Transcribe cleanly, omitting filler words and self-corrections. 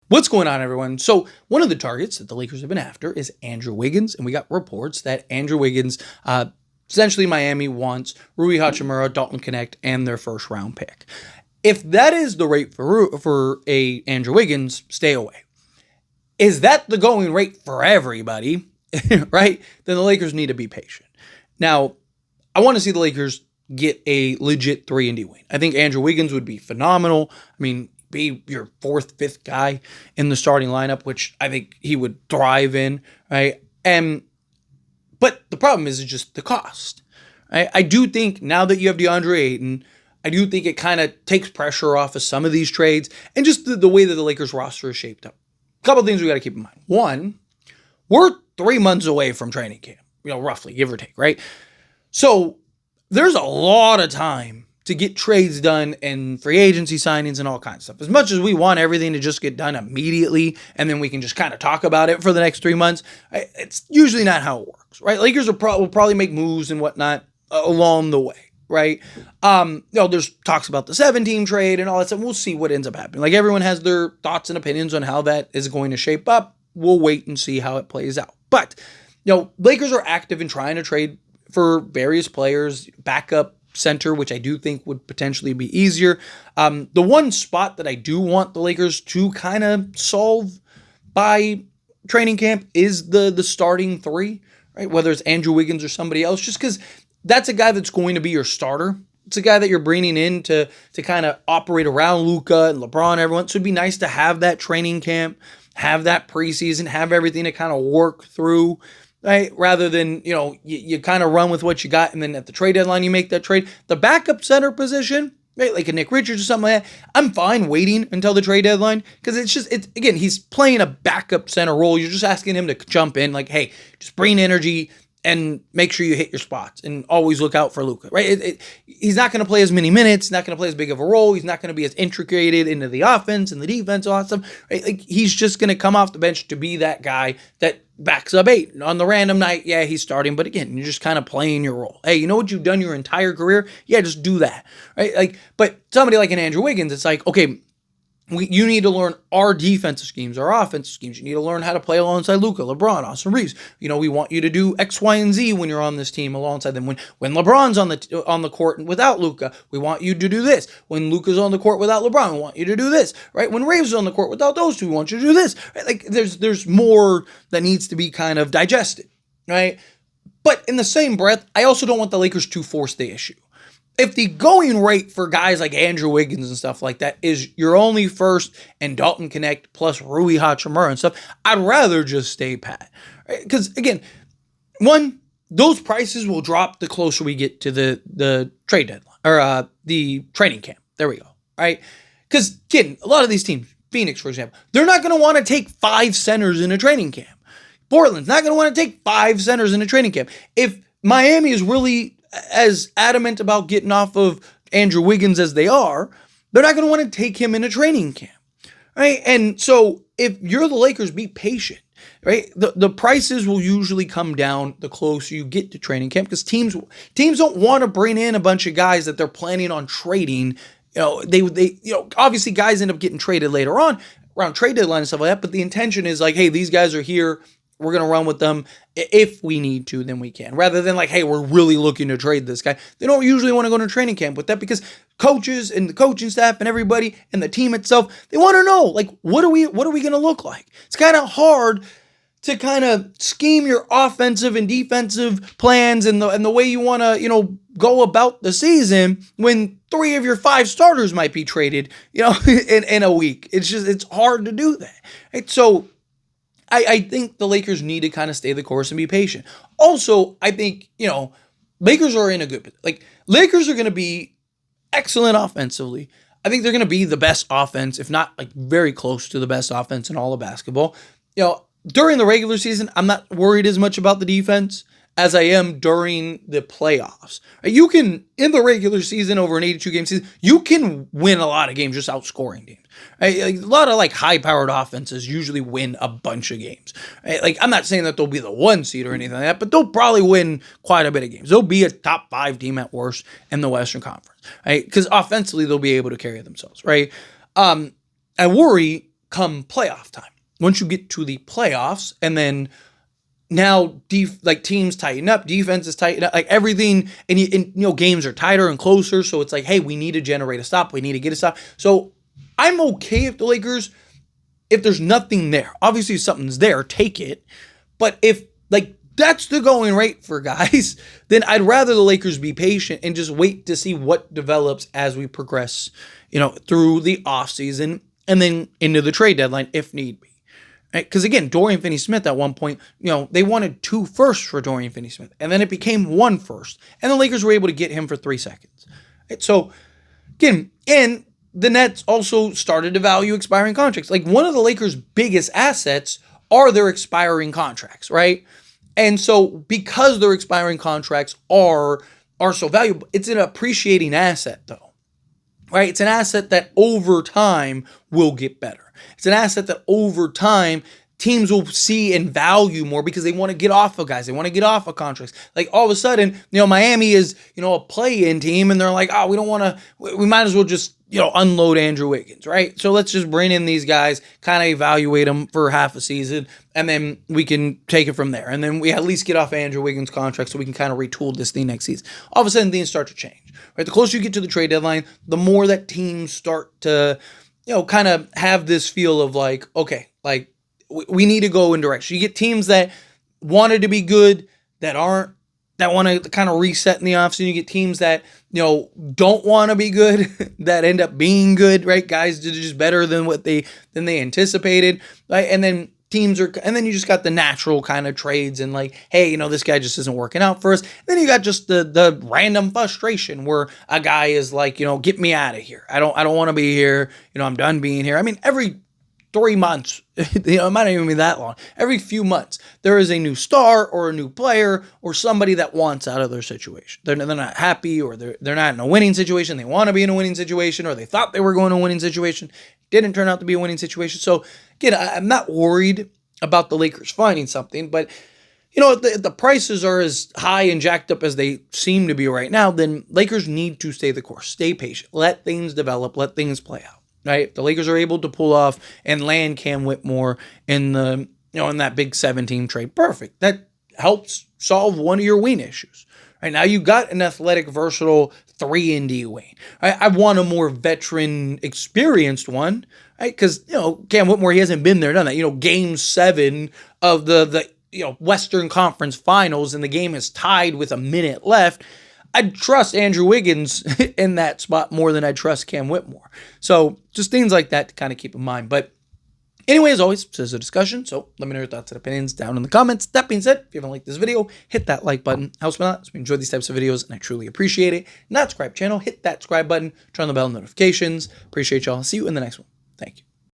What's going on, everyone? So, one of the targets that the Lakers have been after is Andrew Wiggins, and we got reports that Andrew Wiggins, essentially Miami wants Rui Hachimura, Dalton Connect, and their first round pick. If that is the rate for a Andrew Wiggins, stay away. Is that the going rate for everybody, right? Then the Lakers need to be patient. Now, I want to see the Lakers get a legit 3-and-D win. I think Andrew Wiggins would be phenomenal. I mean, be your fourth, fifth guy in the starting lineup, which I think he would thrive in, right? But the problem is just the cost. Right? I do think now that you have DeAndre Ayton, I do think it kind of takes pressure off of some of these trades and just the way that the Lakers roster is shaped up. A couple of things we got to keep in mind. One, we're 3 months away from training camp, roughly, give or take, right? So there's a lot of time to get trades done and free agency signings and all kinds of stuff. As much as we want everything to just get done immediately and then we can just kind of talk about it for the next 3 months, it's usually not how it works, right? Lakers will probably make moves and whatnot along the way, right? There's talks about the 7-team trade and all that stuff. We'll see what ends up happening. Like, everyone has their thoughts and opinions on how that is going to shape up. We'll wait and see how it plays out. But, Lakers are active in trying to trade for various players, backup center, which I do think would potentially be easier. The one spot that I do want the Lakers to kind of solve by training camp is the starting three, right? Whether it's Andrew Wiggins or somebody else, just because that's a guy that's going to be your starter. It's a guy that you're bringing in to kind of operate around Luka and LeBron and everyone. So it'd be nice to have that training camp, have that preseason, have everything to kind of work through, right? Rather than, you kind of run with what you got and then at the trade deadline you make that trade. The backup center position, right, like a Nick Richards or something like that, I'm fine waiting until the trade deadline because again, he's playing a backup center role. You're just asking him to jump in like, hey, just bring energy and make sure you hit your spots and always look out for Luka, right? He's not going to play as many minutes. He's not going to play as big of a role. He's not going to be as intricated into the offense and the defense, all that stuff, right? Like, he's just going to come off the bench to be that guy that backs up 8. On the random night, yeah, he's starting, but again, you're just kind of playing your role. Hey, you know what you've done your entire career? Yeah, just do that, right? Like, but somebody like an Andrew Wiggins, it's like, okay, you need to learn our defensive schemes, our offensive schemes. You need to learn how to play alongside Luka, LeBron, Austin Reeves. We want you to do X, Y, and Z when you're on this team alongside them. When LeBron's on the court without Luka, we want you to do this. When Luka's on the court without LeBron, we want you to do this, right? When Reeves is on the court without those two, we want you to do this. Right? Like, there's more that needs to be kind of digested, right? But in the same breath, I also don't want the Lakers to force the issue. If the going rate for guys like Andrew Wiggins and stuff like that is your only first and Dalton Connect plus Rui Hachimura and stuff, I'd rather just stay pat. Because, again, one, those prices will drop the closer we get to the trade deadline or the training camp. There we go, right? Because, again, a lot of these teams, Phoenix, for example, they're not going to want to take 5 centers in a training camp. Portland's not going to want to take 5 centers in a training camp. If Miami is really as adamant about getting off of Andrew Wiggins as they are, they're not going to want to take him in a training camp, right? And so if you're the Lakers, be patient, right? The prices will usually come down the closer you get to training camp because teams don't want to bring in a bunch of guys that they're planning on trading. They obviously guys end up getting traded later on around trade deadline and stuff like that, but the intention is like, hey, these guys are here. We're going to run with them. If we need to, then we can. Rather than like, hey, we're really looking to trade this guy. They don't usually want to go to training camp with that because coaches and the coaching staff and everybody and the team itself, they want to know, like, what are we going to look like? It's kind of hard to kind of scheme your offensive and defensive plans and the way you want to, go about the season when 3 of your 5 starters might be traded, in a week. It's hard to do that. Right? So I think the Lakers need to kind of stay the course and be patient. Also, I think, Lakers are in a good, Lakers are going to be excellent offensively. I think they're going to be the best offense, if not like very close to the best offense in all of basketball. During the regular season, I'm not worried as much about the defense as I am during the playoffs. You can, in the regular season, over an 82-game season, you can win a lot of games just outscoring teams. Right? Like, a lot of high-powered offenses usually win a bunch of games. Right? Like, I'm not saying that they'll be the 1 seed or anything like that, but they'll probably win quite a bit of games. They'll be a top 5 team at worst in the Western Conference, right? Because offensively, they'll be able to carry themselves, right? I worry come playoff time. Once you get to the playoffs, and then now teams tighten up, defenses tighten up, like everything, and games are tighter and closer. So it's like, hey, we need to generate a stop. We need to get a stop. So I'm okay if the Lakers, if there's nothing there. Obviously, if something's there, take it. But if that's the going rate for guys, then I'd rather the Lakers be patient and just wait to see what develops as we progress, through the offseason and then into the trade deadline if need be. Because again, Dorian Finney-Smith at one point, they wanted 2 firsts for Dorian Finney-Smith, and then it became 1 first, and the Lakers were able to get him for 3 seconds. Right? So again, and the Nets also started to value expiring contracts. Like, one of the Lakers' biggest assets are their expiring contracts, right? And so because their expiring contracts are so valuable, it's an appreciating asset though, right? It's an asset that over time will get better. It's an asset that over time teams will see and value more because they want to get off of guys. They want to get off of contracts. Like, all of a sudden, Miami is, a play-in team, and they're like, oh, we don't want to, we might as well just, unload Andrew Wiggins, right? So let's just bring in these guys, kind of evaluate them for half a season, and then we can take it from there. And then we at least get off Andrew Wiggins' contract so we can kind of retool this thing next season. All of a sudden, things start to change, right? The closer you get to the trade deadline, the more that teams start to, kind of have this feel of like, okay, like, we need to go in direction. You get teams that wanted to be good, that want to kind of reset in the offseason. You get teams that, don't want to be good, that end up being good, right? Guys did just better than they anticipated, right? And then and then you just got the natural kind of trades and like, hey, this guy just isn't working out for us. And then you got just the random frustration where a guy is like, get me out of here. I don't want to be here. I'm done being here. I mean, every 3 months, it might not even be that long. Every few months, there is a new star or a new player or somebody that wants out of their situation. They're not happy, or they're not in a winning situation. They want to be in a winning situation, or they thought they were going to a winning situation. Didn't turn out to be a winning situation. So again, I'm not worried about the Lakers finding something, but if the prices are as high and jacked up as they seem to be right now, then Lakers need to stay the course, stay patient, let things develop, let things play out. Right, the Lakers are able to pull off and land Cam Whitmore in the in that big 7-team trade. Perfect. That helps solve one of your wing issues. Right now, you got an athletic, versatile 3-and-D wing. Right? I want a more veteran, experienced one. Right, because Cam Whitmore, he hasn't been there, done that. Game 7 of the Western Conference Finals, and the game is tied with a minute left. I'd trust Andrew Wiggins in that spot more than I trust Cam Whitmore. So just things like that to kind of keep in mind. But anyway, as always, this is a discussion, so let me know your thoughts and opinions down in the comments. That being said, if you haven't liked this video, hit that like button. Helps me a lot. So we enjoy these types of videos, and I truly appreciate it. Not subscribe channel, hit that subscribe button, turn on the bell notifications. Appreciate y'all. See you in the next one. Thank you.